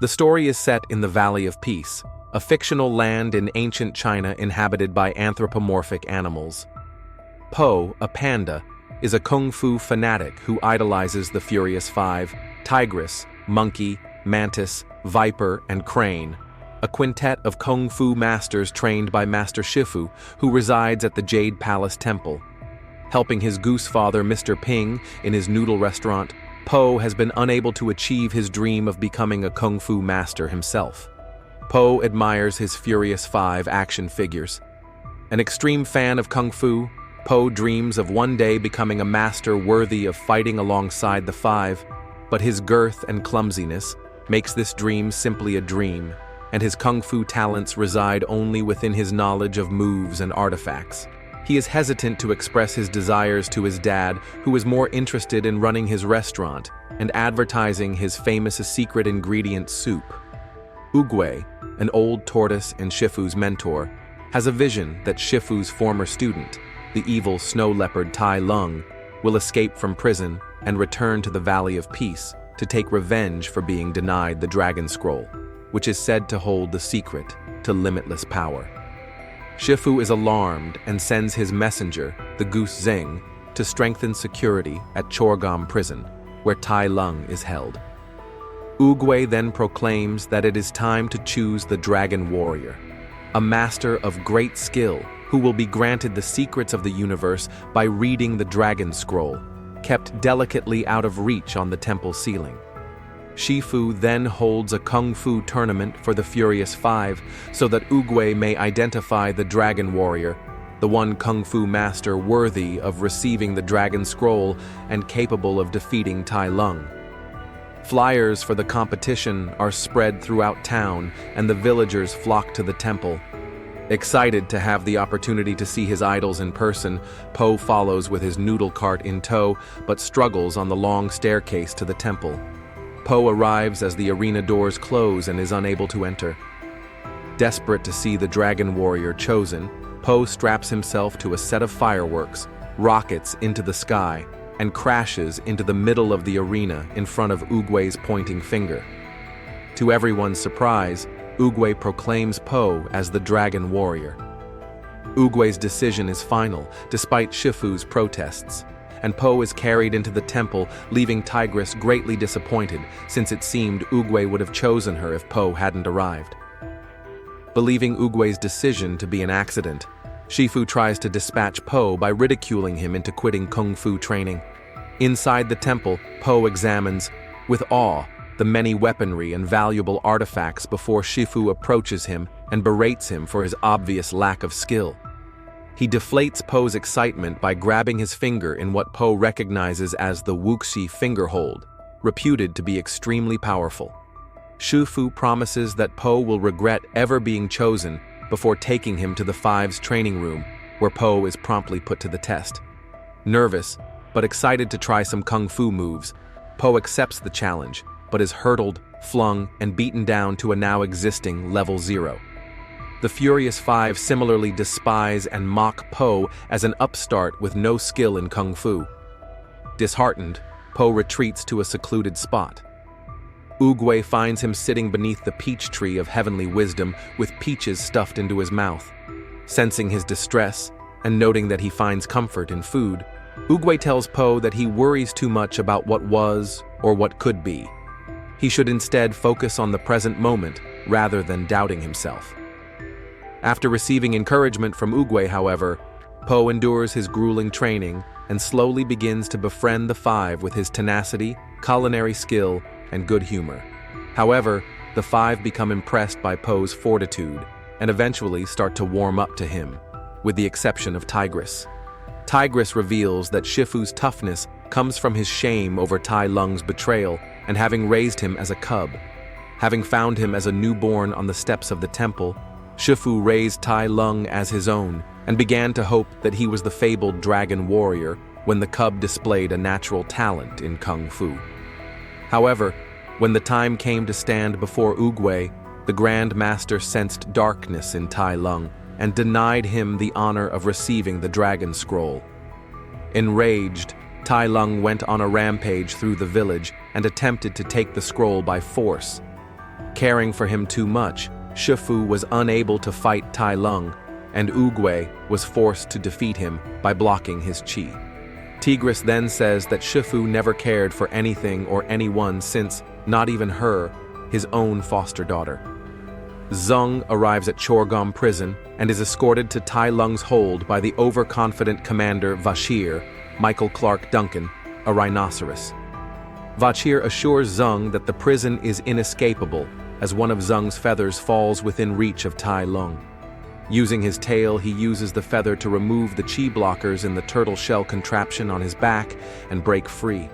The story is set in the Valley of Peace, a fictional land in ancient China inhabited by anthropomorphic animals. Po, a panda, is a Kungfu fanatic who idolizes the Furious Five: tigress, monkey, mantis, viper, and crane, a quintet of Kungfu masters trained by Master Shifu, who resides at the Jade Palace Temple. Helping his goose father, Mr. Ping, in his noodle restaurant, Po has been unable to achieve his dream of becoming a Kungfu master himself. Po admires his Furious Five action figures. An extreme fan of Kung Fu, Po dreams of one day becoming a master worthy of fighting alongside the Five, but his girth and clumsiness makes this dream simply a dream, and his Kung Fu talents reside only within his knowledge of moves and artifacts. He is hesitant to express his desires to his dad, who is more interested in running his restaurant and advertising his famous secret ingredient soup. Oogway, an old tortoise and Shifu's mentor, has a vision that Shifu's former student, the evil snow leopard Tai Lung, will escape from prison and return to the Valley of Peace to take revenge for being denied the Dragon Scroll, which is said to hold the secret to limitless power. Shifu is alarmed and sends his messenger, the Goose Zing, to strengthen security at Chorgam Prison, where Tai Lung is held. Oogway then proclaims that it is time to choose the Dragon Warrior, a master of great skill who will be granted the secrets of the universe by reading the Dragon Scroll, kept delicately out of reach on the temple ceiling. Shifu then holds a Kung Fu tournament for the Furious Five so that Oogway may identify the Dragon Warrior, the one Kung Fu master worthy of receiving the Dragon Scroll and capable of defeating Tai Lung. Flyers for the competition are spread throughout town, and the villagers flock to the temple. Excited to have the opportunity to see his idols in person, Po follows with his noodle cart in tow, but struggles on the long staircase to the temple. Po arrives as the arena doors close and is unable to enter. Desperate to see the Dragon Warrior chosen, Po straps himself to a set of fireworks, rockets into the sky, and crashes into the middle of the arena in front of Oogway's pointing finger. To everyone's surprise, Oogway proclaims Po as the Dragon Warrior. Oogway's decision is final, despite Shifu's protests, and Po is carried into the temple, leaving Tigress greatly disappointed, since it seemed Oogway would have chosen her if Po hadn't arrived. Believing Oogway's decision to be an accident, Shifu tries to dispatch Po by ridiculing him into quitting Kung Fu training. Inside the temple, Po examines, with awe, the many weaponry and valuable artifacts before Shifu approaches him and berates him for his obvious lack of skill. He deflates Po's excitement by grabbing his finger in what Po recognizes as the Wuxi finger hold, reputed to be extremely powerful. Shifu promises that Po will regret ever being chosen before taking him to the Five's training room, where Po is promptly put to the test. Nervous, but excited to try some Kung Fu moves, Po accepts the challenge, but is hurdled, flung, and beaten down to a now existing level 0. The Furious Five similarly despise and mock Po as an upstart with no skill in Kung Fu. Disheartened, Po retreats to a secluded spot. Oogway finds him sitting beneath the peach tree of heavenly wisdom with peaches stuffed into his mouth. Sensing his distress, and noting that he finds comfort in food, Oogway tells Po that he worries too much about what was or what could be. He should instead focus on the present moment rather than doubting himself. After receiving encouragement from Oogway, however, Po endures his grueling training and slowly begins to befriend the Five with his tenacity, culinary skill, and good humor. However, the Five become impressed by Po's fortitude and eventually start to warm up to him, with the exception of Tigress. Tigress reveals that Shifu's toughness comes from his shame over Tai Lung's betrayal and having raised him as a cub. Having found him as a newborn on the steps of the temple, Shifu raised Tai Lung as his own and began to hope that he was the fabled Dragon Warrior when the cub displayed a natural talent in Kung Fu. However, when the time came to stand before Oogway, the Grand Master sensed darkness in Tai Lung and denied him the honor of receiving the Dragon Scroll. Enraged, Tai Lung went on a rampage through the village and attempted to take the scroll by force. Caring for him too much, Shifu was unable to fight Tai Lung, and Oogway was forced to defeat him by blocking his chi. Tigris then says that Shifu never cared for anything or anyone since, not even her, his own foster daughter. Zheng arrives at Chorgom prison and is escorted to Tai Lung's hold by the overconfident commander Vashir, Michael Clark Duncan, a rhinoceros. Vashir assures Zheng that the prison is inescapable as one of Zheng's feathers falls within reach of Tai Lung. Using his tail, he uses the feather to remove the chi blockers in the turtle shell contraption on his back and break free.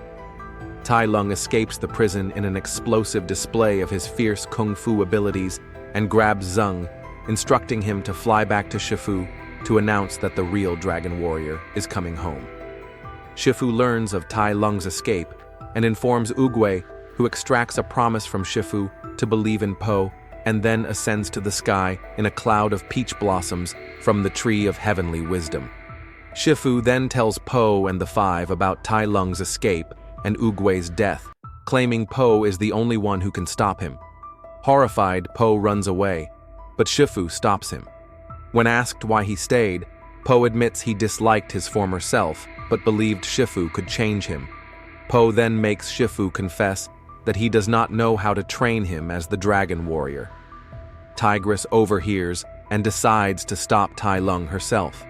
Tai Lung escapes the prison in an explosive display of his fierce Kungfu abilities and grabs Zheng, instructing him to fly back to Shifu to announce that the real dragon warrior is coming home. Shifu learns of Tai Lung's escape and informs Oogway, who extracts a promise from Shifu to believe in Po and then ascends to the sky in a cloud of peach blossoms from the Tree of Heavenly Wisdom. Shifu then tells Po and the Five about Tai Lung's escape and Oogway's death, claiming Po is the only one who can stop him. Horrified, Po runs away, but Shifu stops him. When asked why he stayed, Po admits he disliked his former self, but believed Shifu could change him. Po then makes Shifu confess that he does not know how to train him as the dragon warrior. Tigris overhears and decides to stop Tai Lung herself.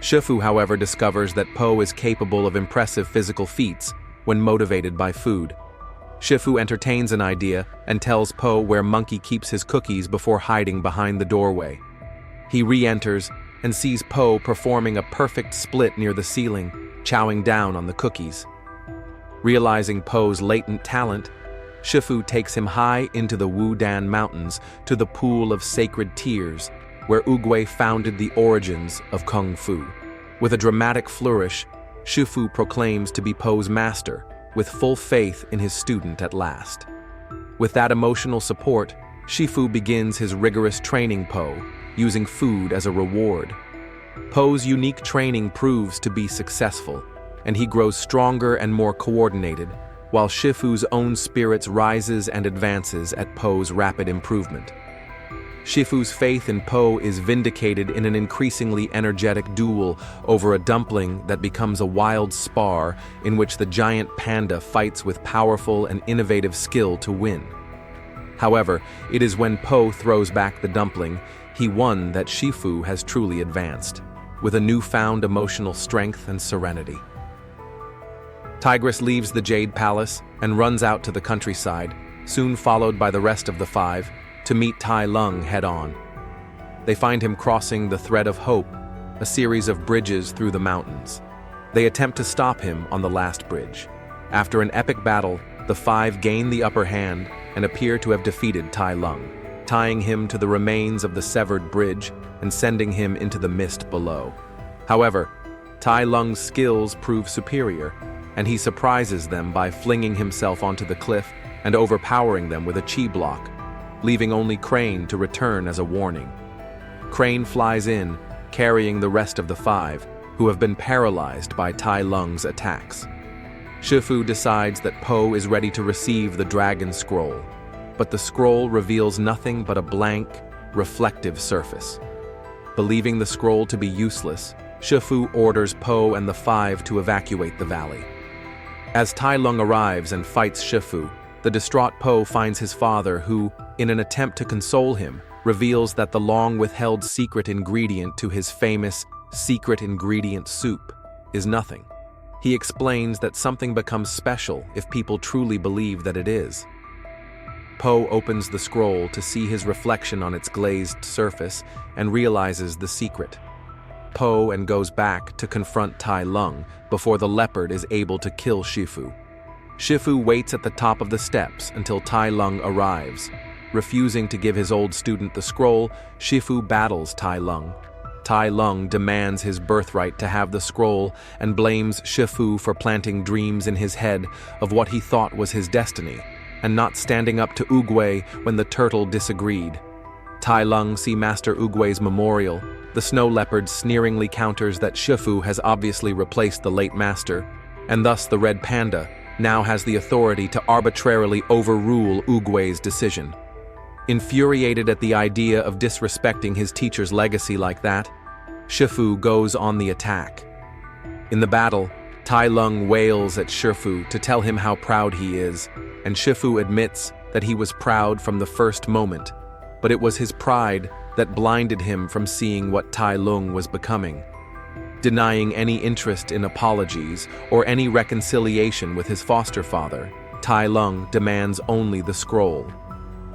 Shifu, however, discovers that Po is capable of impressive physical feats when motivated by food. Shifu entertains an idea and tells Po where Monkey keeps his cookies before hiding behind the doorway. He re-enters and sees Po performing a perfect split near the ceiling, chowing down on the cookies. Realizing Po's latent talent, Shifu takes him high into the Wudan Mountains to the Pool of Sacred Tears, where Oogway founded the origins of Kungfu. With a dramatic flourish, Shifu proclaims to be Po's master, with full faith in his student at last. With that emotional support, Shifu begins his rigorous training Po, using food as a reward. Po's unique training proves to be successful, and he grows stronger and more coordinated, while Shifu's own spirits rises and advances at Po's rapid improvement. Shifu's faith in Po is vindicated in an increasingly energetic duel over a dumpling that becomes a wild spar in which the giant panda fights with powerful and innovative skill to win. However, it is when Po throws back the dumpling he won that Shifu has truly advanced, with a newfound emotional strength and serenity. Tigris leaves the Jade Palace and runs out to the countryside, soon followed by the rest of the Five, to meet Tai Lung head-on. They find him crossing the Thread of Hope, a series of bridges through the mountains. They attempt to stop him on the last bridge. After an epic battle, the Five gain the upper hand and appear to have defeated Tai Lung, tying him to the remains of the severed bridge and sending him into the mist below. However, Tai Lung's skills prove superior, and he surprises them by flinging himself onto the cliff and overpowering them with a chi block, leaving only Crane to return as a warning. Crane flies in, carrying the rest of the Five, who have been paralyzed by Tai Lung's attacks. Shifu decides that Po is ready to receive the Dragon Scroll, but the scroll reveals nothing but a blank, reflective surface. Believing the scroll to be useless, Shifu orders Po and the Five to evacuate the valley. As Tai Lung arrives and fights Shifu, the distraught Po finds his father who, in an attempt to console him, reveals that the long-withheld secret ingredient to his famous secret ingredient soup is nothing. He explains that something becomes special if people truly believe that it is. Po opens the scroll to see his reflection on its glazed surface and realizes the secret. Po and goes back to confront Tai Lung before the leopard is able to kill Shifu. Shifu waits at the top of the steps until Tai Lung arrives. Refusing to give his old student the scroll, Shifu battles Tai Lung. Tai Lung demands his birthright to have the scroll and blames Shifu for planting dreams in his head of what he thought was his destiny, and not standing up to Oogway when the turtle disagreed. Tai Lung sees Master Oogway's memorial. The snow leopard sneeringly counters that Shifu has obviously replaced the late master, and thus the red panda now has the authority to arbitrarily overrule Oogway's decision. Infuriated at the idea of disrespecting his teacher's legacy like that, Shifu goes on the attack. In the battle, Tai Lung wails at Shifu to tell him how proud he is, and Shifu admits that he was proud from the first moment, but it was his pride that blinded him from seeing what Tai Lung was becoming. Denying any interest in apologies or any reconciliation with his foster father, Tai Lung demands only the scroll.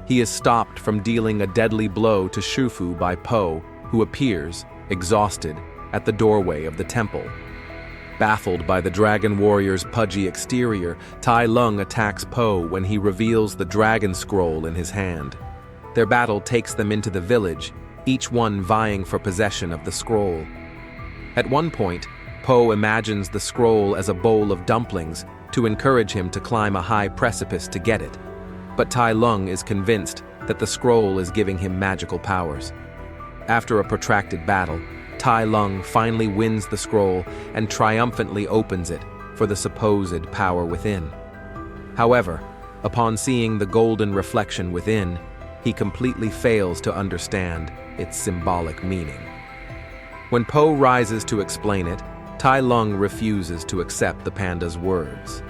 He is stopped from dealing a deadly blow to Shifu by Po, who appears, exhausted, at the doorway of the temple. Baffled by the dragon warrior's pudgy exterior, Tai Lung attacks Po when he reveals the dragon scroll in his hand. Their battle takes them into the village, each one vying for possession of the scroll. At one point, Po imagines the scroll as a bowl of dumplings to encourage him to climb a high precipice to get it, but Tai Lung is convinced that the scroll is giving him magical powers. After a protracted battle, Tai Lung finally wins the scroll and triumphantly opens it for the supposed power within. However, upon seeing the golden reflection within, he completely fails to understand its symbolic meaning. When Po rises to explain it, Tai Lung refuses to accept the panda's words.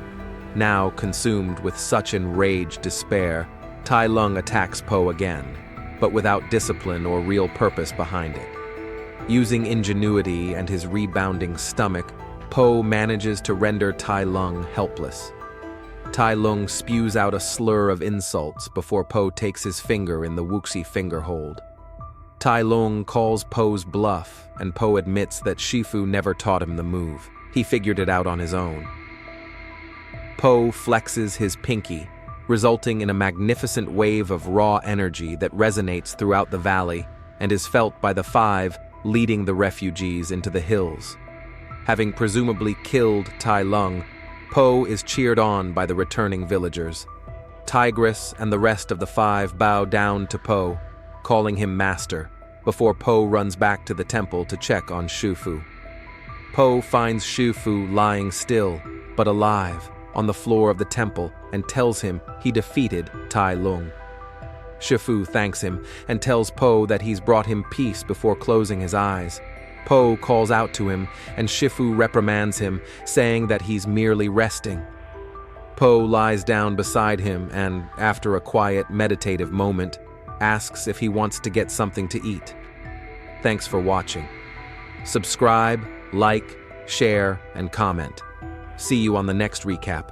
Now consumed with such enraged despair, Tai Lung attacks Po again, but without discipline or real purpose behind it. Using ingenuity and his rebounding stomach, Po manages to render Tai Lung helpless. Tai Lung spews out a slur of insults before Po takes his finger in the Wuxi finger hold. Tai Lung calls Po's bluff, and Po admits that Shifu never taught him the move. He figured it out on his own. Po flexes his pinky, resulting in a magnificent wave of raw energy that resonates throughout the valley and is felt by the five leading the refugees into the hills. Having presumably killed Tai Lung, Po is cheered on by the returning villagers. Tigress and the rest of the five bow down to Po, calling him master, before Po runs back to the temple to check on Shifu. Po finds Shifu lying still, but alive, on the floor of the temple and tells him he defeated Tai Lung. Shifu thanks him and tells Po that he's brought him peace before closing his eyes. Po calls out to him and Shifu reprimands him, saying that he's merely resting. Po lies down beside him and, after a quiet, meditative moment, asks if he wants to get something to eat. Thanks for watching. Subscribe, like, share, and comment. See you on the next recap.